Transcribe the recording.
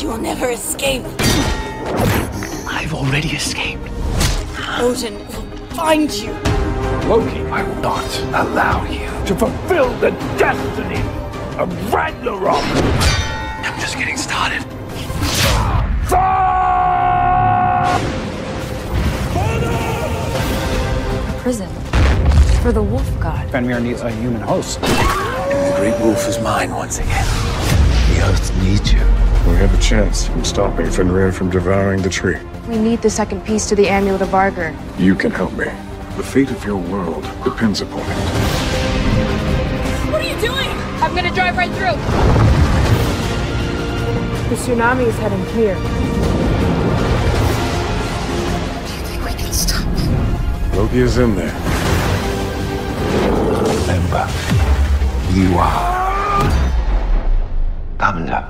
You will never escape. I've already escaped. Odin will find you. Loki, I will not allow you to fulfill the destiny of Ragnarok. I'm just getting started. Prison for the wolf god. Fenrir needs a human host. The great wolf is mine once again. The earth needs you. We have a chance in stopping Fenrir from devouring the tree. We need the second piece to the amulet of Vargr. You can help me. The fate of your world depends upon it. What are you doing? I'm gonna drive right through. The tsunami is heading here. Do you think we can stop it? Loki is in there. Remember, you are Thunder.